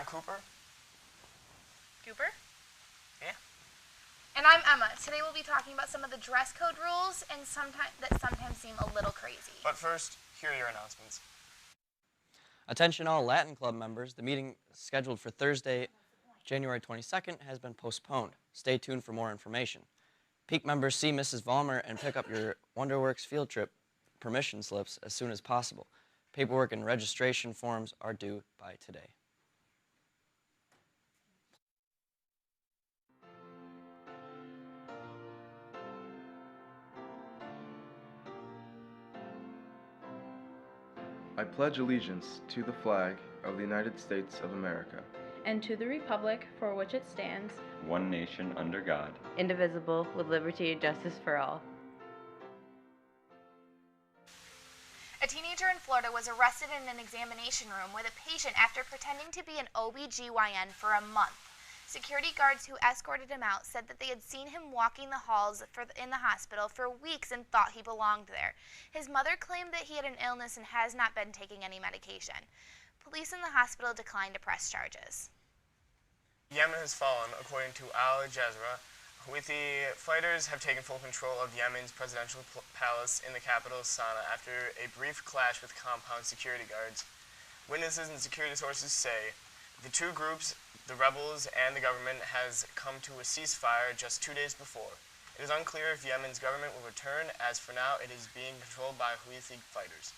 I'm Cooper. Cooper? Yeah. And I'm Emma. Today we'll be talking about some of the dress code rules and that sometimes seem a little crazy. But first, here are your announcements. Attention all Latin Club members, the meeting scheduled for Thursday, January 22nd has been postponed. Stay tuned for more information. Peak members, see Mrs. Vollmer and pick up your Wonderworks field trip permission slips as soon as possible. Paperwork and registration forms are due by today. I pledge allegiance to the flag of the United States of America and to the republic for which it stands, one nation under God, indivisible, with liberty and justice for all. A teenager in Florida was arrested in an examination room with a patient after pretending to be an OB/GYN for a month. Security guards who escorted him out said that they had seen him walking the halls in the hospital for weeks and thought he belonged there. His mother claimed that he had an illness and has not been taking any medication. Police in the hospital declined to press charges. Yemen has fallen, according to Al Jazeera. Houthi fighters have taken full control of Yemen's presidential palace in the capital, Sana'a, after a brief clash with compound security guards. Witnesses and security sources say the two groups, the rebels and the government, has come to a ceasefire just 2 days before. It is unclear if Yemen's government will return, as for now it is being controlled by Houthi fighters.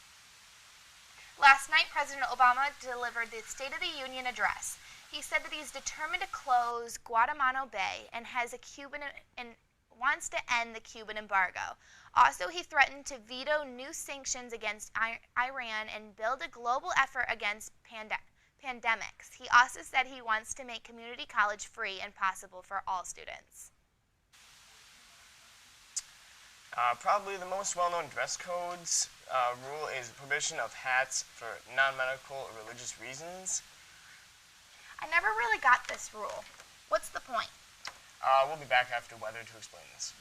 Last night, President Obama delivered the State of the Union address. He said that he's determined to close Guantanamo Bay and wants to end the Cuban embargo. Also, he threatened to veto new sanctions against Iran and build a global effort against pandemics. He also said he wants to make community college free and possible for all students. Probably the most well-known dress codes rule is prohibition of hats for non-medical or religious reasons. I never really got this rule. What's the point? We'll be back after weather to explain this.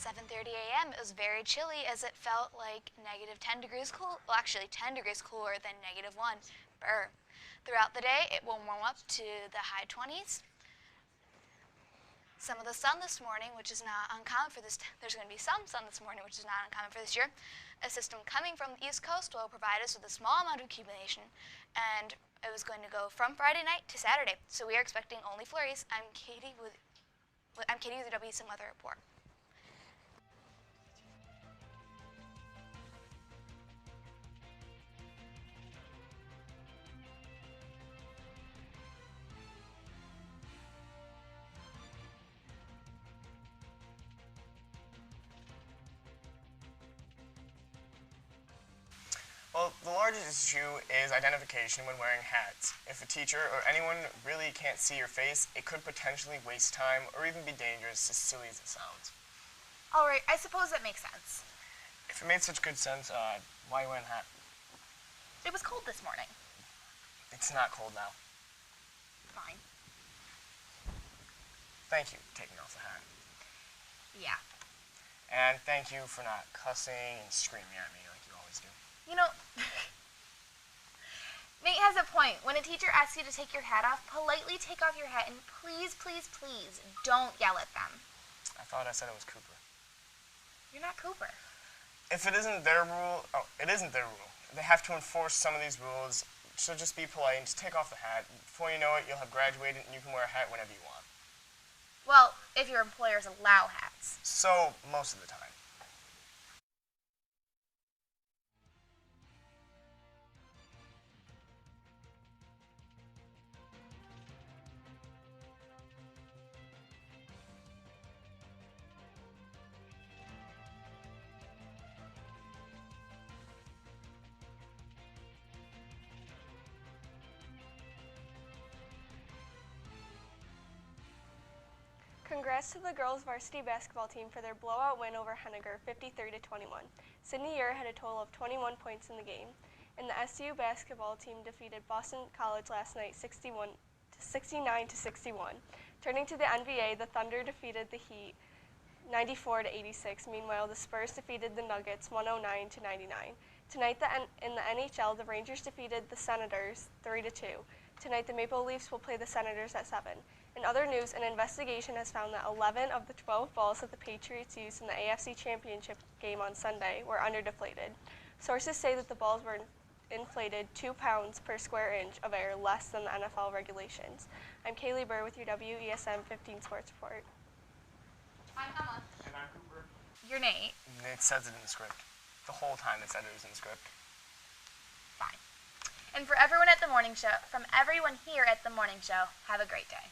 "7:30 a.m. It was very chilly as it felt like negative 10 degrees cool. Well, actually 10 degrees cooler than -1. Brr. Throughout the day, it will warm up to the high 20s. Some of the sun this morning, which is not uncommon for this. There's going to be some sun this morning, which is not uncommon for this year. A system coming from the East Coast will provide us with a small amount of accumulation, and it was going to go from Friday night to Saturday. So we are expecting only flurries. I'm Katie with the WSM Weather Report. Well, the largest issue is identification when wearing hats. If a teacher or anyone really can't see your face, it could potentially waste time or even be dangerous, as silly as it sounds. All right, I suppose that makes sense. If it made such good sense, why are you wearing a hat? It was cold this morning. It's not cold now. Fine. Thank you for taking off the hat. Yeah. And thank you for not cussing and screaming at me like you always do. You know, Nate has a point. When a teacher asks you to take your hat off, politely take off your hat and please, please, please don't yell at them. I thought I said it was Cooper. You're not Cooper. If it isn't their rule, it isn't their rule. They have to enforce some of these rules, so just be polite and just take off the hat. Before you know it, you'll have graduated and you can wear a hat whenever you want. Well, if your employers allow hats. So, most of the time. Congrats to the girls varsity basketball team for their blowout win over Henniger, 53-21. Sydney Ure had a total of 21 points in the game. And the SU basketball team defeated Boston College last night 69-61. Turning to the NBA, the Thunder defeated the Heat 94-86. Meanwhile, the Spurs defeated the Nuggets 109-99. Tonight in the NHL, the Rangers defeated the Senators 3-2. Tonight, the Maple Leafs will play the Senators at 7. In other news, an investigation has found that 11 of the 12 balls that the Patriots used in the AFC Championship game on Sunday were underdeflated. Sources say that the balls were inflated 2 pounds per square inch of air less than the NFL regulations. I'm Kaylee Burr with your WESM 15 Sports Report. I'm Emma. And I'm Cooper. You're Nate. It says it in the script. The whole time it said it was in the script. Fine. And for everyone at the morning show, from everyone here at the morning show, have a great day.